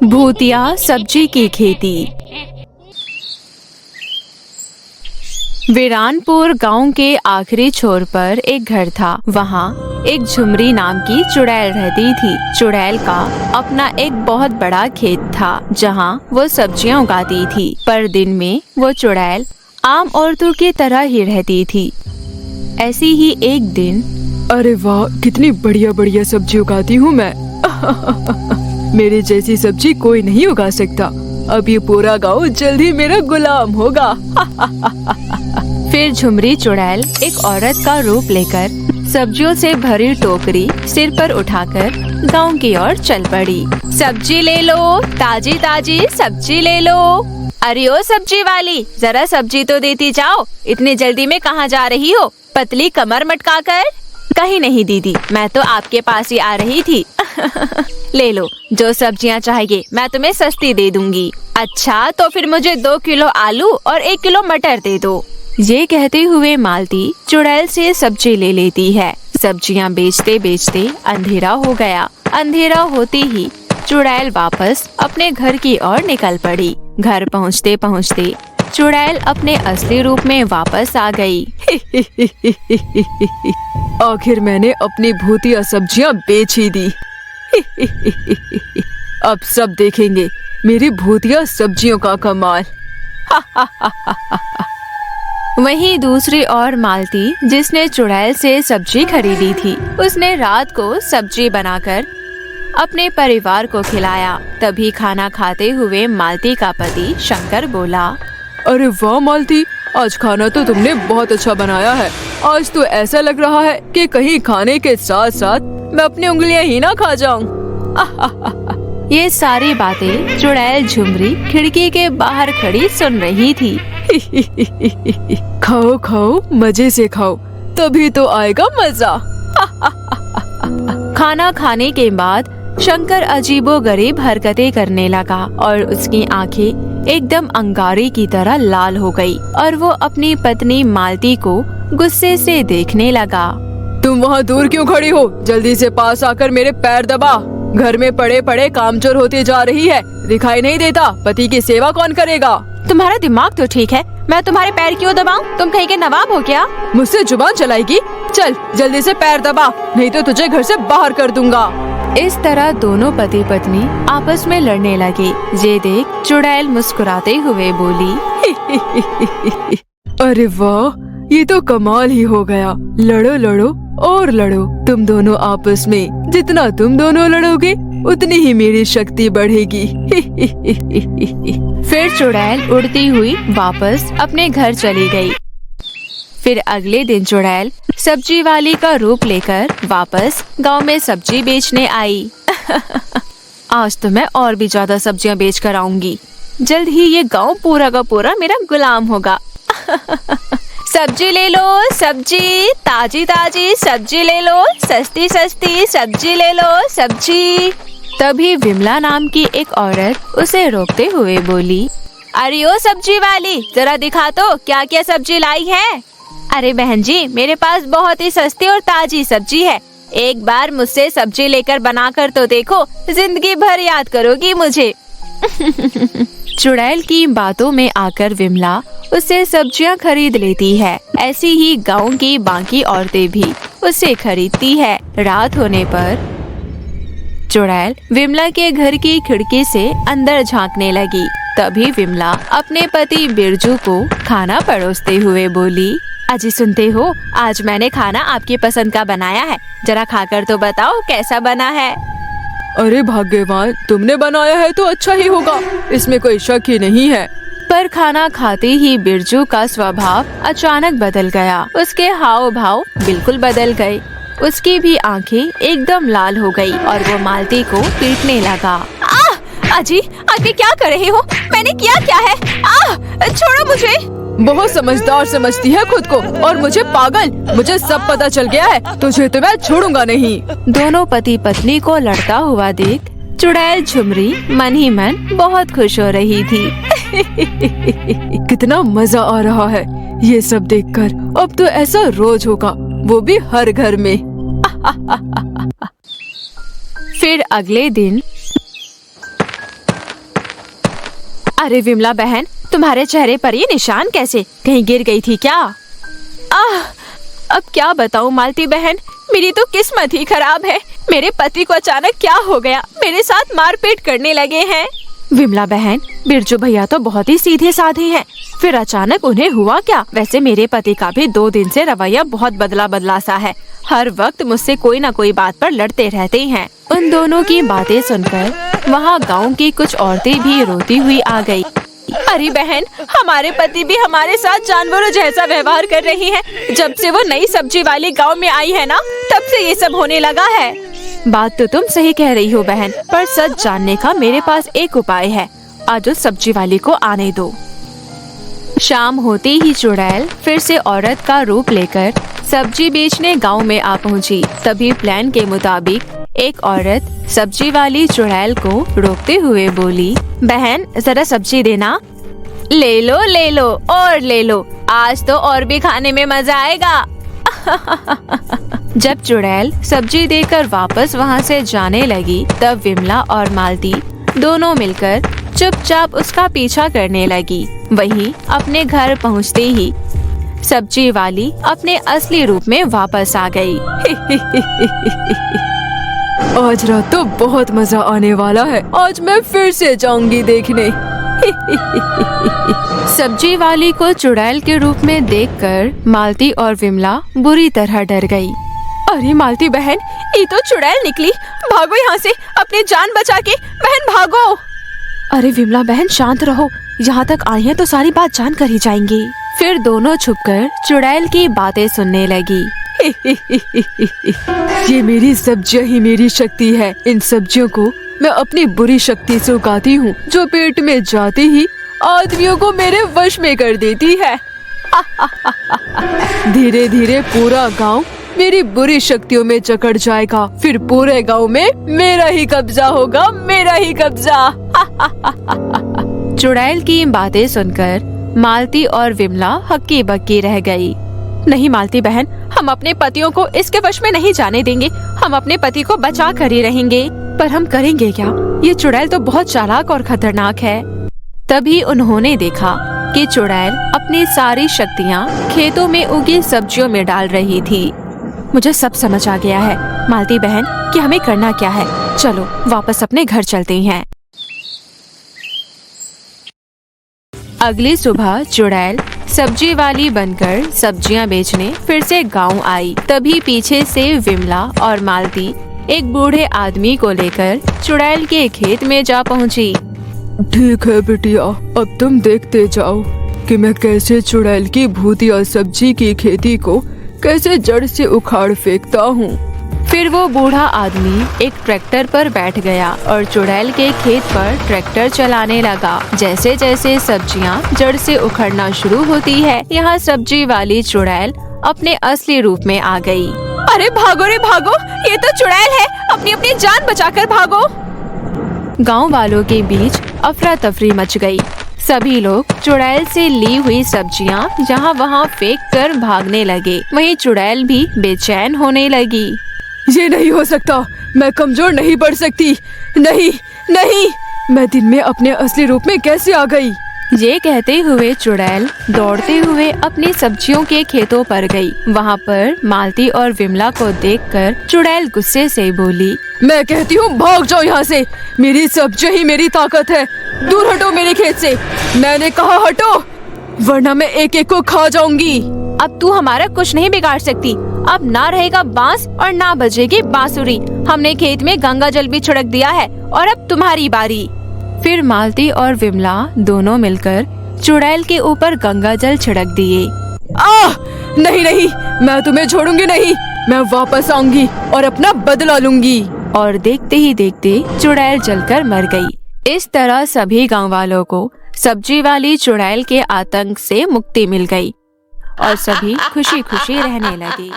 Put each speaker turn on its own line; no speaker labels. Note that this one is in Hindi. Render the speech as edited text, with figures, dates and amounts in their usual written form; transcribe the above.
भूतिया सब्जी की खेती। वीरानपुर गांव के आखिरी छोर पर एक घर था। वहाँ एक झुमरी नाम की चुड़ैल रहती थी। चुड़ैल का अपना एक बहुत बड़ा खेत था जहाँ वो सब्जियाँ उगाती थी। पर दिन में वो चुड़ैल आम औरतों की तरह ही रहती थी। ऐसी ही एक दिन,
अरे वाह, कितनी बढ़िया बढ़िया सब्जी उगाती हूँ मैं। मेरे जैसी सब्जी कोई नहीं उगा सकता। अब ये पूरा गांव जल्द ही मेरा गुलाम होगा।
फिर झुमरी चुड़ैल एक औरत का रूप लेकर सब्जियों से भरी टोकरी सिर पर उठाकर गांव की ओर चल पड़ी। सब्जी ले लो, ताजी ताजी सब्जी ले लो। अरे ओ सब्जी वाली, जरा सब्जी तो देती जाओ। इतनी जल्दी में कहाँ जा रही हो, पतली कमर मटका कर? कहीं नहीं दीदी, मैं तो आपके पास ही आ रही थी। ले लो, जो सब्जियाँ चाहिए मैं तुम्हें सस्ती दे दूंगी। अच्छा, तो फिर मुझे 2 किलो आलू और 1 किलो मटर दे दो। ये कहते हुए मालती चुड़ैल से सब्जी ले लेती है। सब्जियाँ बेचते बेचते अंधेरा हो गया। अंधेरा होते ही चुड़ैल वापस अपने घर की ओर निकल पड़ी। घर पहुँचते पहुँचते चुड़ैल अपने असली रूप में वापस आ गई।
आखिर मैंने अपनी भूतिया सब्जियाँ बेच ही दी। अब सब देखेंगे मेरी भूतिया सब्जियों का कमाल।
वहीं दूसरी ओर मालती, जिसने चुड़ैल से सब्जी खरीदी थी, उसने रात को सब्जी बनाकर अपने परिवार को खिलाया। तभी खाना खाते हुए मालती का पति शंकर बोला,
अरे वाह मालती, आज खाना तो तुमने बहुत अच्छा बनाया है। आज तो ऐसा लग रहा है कि कहीं खाने के साथ साथ मैं अपनी उंगलियां ही ना खा जाऊं।
ये सारी बातें चुड़ैल झुमरी खिड़की के बाहर खड़ी सुन रही थी।
खाओ खाओ, मजे से खाओ, तभी तो आएगा मजा।
खाना खाने के बाद शंकर अजीबोगरीब हरकतें करने लगा और उसकी आंखें एकदम अंगारे की तरह लाल हो गई और वो अपनी पत्नी मालती को गुस्से से देखने लगा।
तुम वहाँ दूर क्यों खड़ी हो? जल्दी से पास आकर मेरे पैर दबा। घर में पड़े पड़े कामचोर होती जा रही है, दिखाई नहीं देता? पति की सेवा कौन करेगा?
तुम्हारा दिमाग तो ठीक है, मैं तुम्हारे पैर क्यों दबाऊं? तुम कहीं के नवाब हो क्या?
मुझसे जुबान चलाएगी? चल जल्दी से पैर दबा, नहीं तो तुझे घर से बाहर कर दूंगा।
इस तरह दोनों पति पत्नी आपस में लड़ने लगे। ये देख चुड़ैल मुस्कुराते हुए बोली,
अरे वाह, ये तो कमाल ही हो गया। लड़ो लड़ो और लड़ो, तुम दोनों आपस में। जितना तुम दोनों लड़ोगे उतनी ही मेरी शक्ति बढ़ेगी।
फिर चुड़ैल उड़ती हुई वापस अपने घर चली गई। फिर अगले दिन चुड़ैल सब्जी वाली का रूप लेकर वापस गांव में सब्जी बेचने आई। आज तो मैं और भी ज्यादा सब्जियां बेच कर आऊंगी। जल्द ही ये गांव पूरा का पूरा मेरा गुलाम होगा। सब्जी ले लो, सब्जी ताजी ताजी सब्जी ले लो, सस्ती सस्ती सब्जी ले लो, सब्जी। तभी विमला नाम की एक औरत उसे रोकते हुए बोली, अरे ओ सब्जी वाली, जरा दिखा तो क्या क्या सब्जी लाई है। अरे बहन जी, मेरे पास बहुत ही सस्ती और ताजी सब्जी है। एक बार मुझसे सब्जी लेकर बनाकर तो देखो, जिंदगी भर याद करोगी मुझे। चुड़ैल की बातों में आकर विमला उससे सब्जियां खरीद लेती है। ऐसी ही गांव की बाकी औरतें भी उससे खरीदती है। रात होने पर चुड़ैल विमला के घर की खिड़की से अंदर झांकने लगी। तभी विमला अपने पति बिरजू को खाना परोसते हुए बोली, अजी सुनते हो, आज मैंने खाना आपकी पसंद का बनाया है, जरा खाकर तो बताओ कैसा बना है।
अरे भाग्यवान, तुमने बनाया है तो अच्छा ही होगा, इसमें कोई शक ही नहीं है।
पर खाना खाते ही बिरजू का स्वभाव अचानक बदल गया। उसके हाव भाव बिल्कुल बदल गए। उसकी भी आंखें एकदम लाल हो गई और वो मालती को पीटने लगा। अजी, आप ये क्या कर रहे हो? मैंने किया क्या है? छोड़ो मुझे।
बहुत समझदार समझती है खुद को और मुझे पागल। मुझे सब पता चल गया है, तुझे तो मैं छोड़ूंगा नहीं।
दोनों पति पत्नी को लड़ता हुआ देख चुड़ैल झुमरी मन ही मन बहुत खुश हो रही थी।
कितना मजा आ रहा है ये सब देखकर। अब तो ऐसा रोज होगा, वो भी हर घर में।
फिर अगले दिन अरे विमला बहन, तुम्हारे चेहरे पर ये निशान कैसे? कहीं गिर गई थी क्या? अब क्या बताऊं मालती बहन, मेरी तो किस्मत ही खराब है। मेरे पति को अचानक क्या हो गया, मेरे साथ मारपीट करने लगे हैं। विमला बहन, बिरजू भैया तो बहुत ही सीधे साधे हैं, फिर अचानक उन्हें हुआ क्या? वैसे मेरे पति का भी 2 दिन से रवैया बहुत बदला सा है। हर वक्त मुझसे कोई न कोई बात पर लड़ते रहते हैं। उन दोनों की बातें सुनकर वहाँ गाँव की कुछ औरतें भी रोती हुई आ गयी। अरे बहन, हमारे पति भी हमारे साथ जानवरों जैसा व्यवहार कर रही हैं। जब से वो नई सब्जी वाली गांव में आई है ना, तब से ये सब होने लगा है। बात तो तुम सही कह रही हो बहन, पर सच जानने का मेरे पास एक उपाय है। आज उस सब्जी वाली को आने दो। शाम होते ही चुड़ैल फिर से औरत का रूप लेकर सब्जी बेचने गांव में आ पहुंची। तभी प्लान के मुताबिक एक औरत सब्जी वाली चुड़ैल को रोकते हुए बोली, बहन जरा सब्जी देना। ले लो और ले लो, आज तो और भी खाने में मजा आएगा। जब चुड़ैल सब्जी देकर वापस वहाँ से जाने लगी, तब विमला और मालती दोनों मिलकर चुपचाप उसका पीछा करने लगी। वहीं अपने घर पहुँचते ही सब्जी वाली अपने असली रूप में वापस आ गई।
आज रात तो बहुत मजा आने वाला है, आज मैं फिर से जाऊंगी देखने।
सब्जी वाली को चुड़ैल के रूप में देखकर मालती और विमला बुरी तरह डर गई। अरे मालती बहन, ये तो चुड़ैल निकली, भागो यहाँ से, अपनी जान बचा के। बहन भागो। अरे विमला बहन शांत रहो, यहाँ तक आई है तो सारी बात जान कर ही जाएंगी। फिर दोनों छुपकर चुड़ैल की बातें सुनने लगी।
ये मेरी सब्जियाँ ही मेरी शक्ति है। इन सब्जियों को मैं अपनी बुरी शक्ति से उगाती हूँ, जो पेट में जाते ही आदमियों को मेरे वश में कर देती है। धीरे धीरे पूरा गांव मेरी बुरी शक्तियों में जकड़ जाएगा, फिर पूरे गांव में मेरा ही कब्जा होगा, मेरा ही कब्जा।
चुड़ैल की बातें सुनकर मालती और विमला हक्की बक्की रह गई। नहीं मालती बहन, हम अपने पतियों को इसके वश में नहीं जाने देंगे। हम अपने पति को बचा कर ही रहेंगे। पर हम करेंगे क्या? ये चुड़ैल तो बहुत चालाक और खतरनाक है। तभी उन्होंने देखा कि चुड़ैल अपनी सारी शक्तियाँ खेतों में उगी सब्जियों में डाल रही थी। मुझे सब समझ आ गया है मालती बहन कि हमें करना क्या है। चलो वापस अपने घर चलते हैं। अगली सुबह चुड़ैल सब्जी वाली बनकर सब्जियां बेचने फिर से गांव आई। तभी पीछे से विमला और मालती एक बूढ़े आदमी को लेकर चुड़ैल के खेत में जा पहुंची।
ठीक है बिटिया, अब तुम देखते जाओ कि मैं कैसे चुड़ैल की भूतिया सब्जी की खेती को कैसे जड़ से उखाड़ फेंकता हूँ।
फिर वो बूढ़ा आदमी एक ट्रैक्टर पर बैठ गया और चुड़ैल के खेत पर ट्रैक्टर चलाने लगा। जैसे जैसे सब्जियां जड़ से उखड़ना शुरू होती है, यहाँ सब्जी वाली चुड़ैल अपने असली रूप में आ गई। अरे भागो रे भागो, ये तो चुड़ैल है, अपनी अपनी जान बचाकर भागो। गांव वालों के बीच अफरा तफरी मच गई। सभी लोग चुड़ैल से ली हुई सब्जियां जहाँ वहाँ फेंक कर भागने लगे। वहीं चुड़ैल भी बेचैन होने लगी।
ये नहीं हो सकता, मैं कमजोर नहीं पड़ सकती। नहीं नहीं, मैं दिन में अपने असली रूप में कैसे आ गई?
ये कहते हुए चुड़ैल दौड़ते हुए अपनी सब्जियों के खेतों पर गई। वहाँ पर मालती और विमला को देखकर चुड़ैल गुस्से से बोली,
मैं कहती हूँ भाग जाओ यहाँ से, मेरी सब्जी ही मेरी ताकत है। दूर हटो मेरे खेत से, मैंने कहा हटो, वरना मैं एक एक को खा जाऊंगी।
अब तू हमारा कुछ नहीं बिगाड़ सकती। अब ना रहेगा बांस और ना बजेगी बांसुरी। हमने खेत में गंगा जल भी छिड़क दिया है और अब तुम्हारी बारी। फिर मालती और विमला दोनों मिलकर चुड़ैल के ऊपर गंगा जल छिड़क दिए।
नहीं नहीं, मैं तुम्हें छोड़ूंगी नहीं, मैं वापस आऊंगी और अपना बदला लूंगी।
और देखते ही देखते चुड़ैल जलकर मर गई। इस तरह सभी गांव वालों को सब्जी वाली चुड़ैल के आतंक से मुक्ति मिल गई और सभी खुशी खुशी रहने लगे।